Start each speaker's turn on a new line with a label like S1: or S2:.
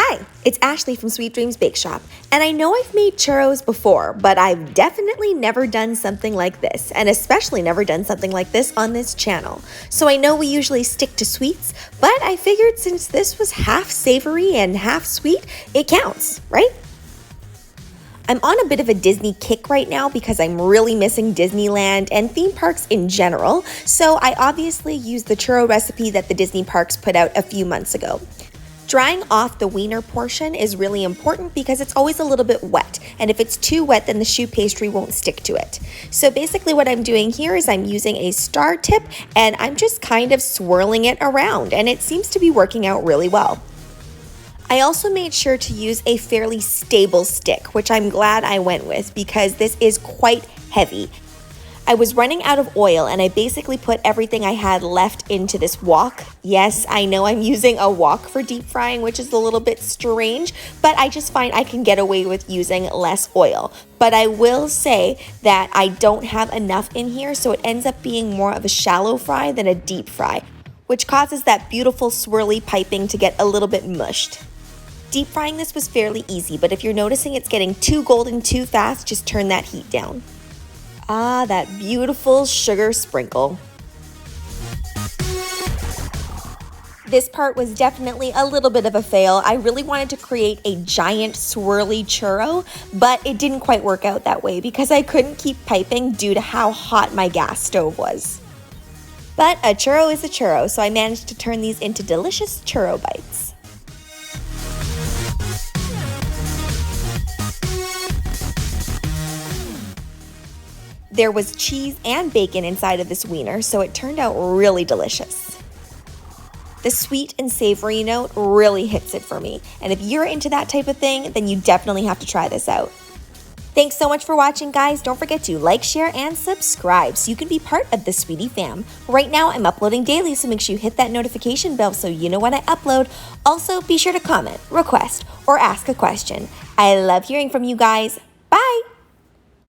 S1: Hi, it's Ashley from Sweet Dreams Bake Shop, and I know I've made churros before, but I've definitely never done something like this, and especially never done something like this on this channel. So I know we usually stick to sweets, but I figured since this was half savory and half sweet, it counts, right? I'm on a bit of a Disney kick right now because I'm really missing Disneyland and theme parks in general, so I obviously used the churro recipe that the Disney parks put out a few months ago. Drying off the wiener portion is really important because it's always a little bit wet, and if it's too wet then the choux pastry won't stick to it. So basically what I'm doing here is I'm using a star tip and I'm just kind of swirling it around, and it seems to be working out really well. I also made sure to use a fairly stable stick, which I'm glad I went with because this is quite heavy. I was running out of oil and I basically put everything I had left into this wok. Yes, I know I'm using a wok for deep frying, which is a little bit strange, but I just find I can get away with using less oil. But I will say that I don't have enough in here, so it ends up being more of a shallow fry than a deep fry, which causes that beautiful swirly piping to get a little bit mushed. Deep frying this was fairly easy, but if you're noticing it's getting too golden too fast, just turn that heat down. Ah, that beautiful sugar sprinkle. This part was definitely a little bit of a fail. I really wanted to create a giant swirly churro, but it didn't quite work out that way because I couldn't keep piping due to how hot my gas stove was. But a churro is a churro, so I managed to turn these into delicious churro bites. There was cheese and bacon inside of this wiener, so it turned out really delicious. The sweet and savory note really hits it for me, and if you're into that type of thing, then you definitely have to try this out. Thanks so much for watching, guys. Don't forget to like, share, and subscribe so you can be part of the Sweetie fam. Right now, I'm uploading daily, so make sure you hit that notification bell so you know when I upload. Also, be sure to comment, request, or ask a question. I love hearing from you guys. Bye!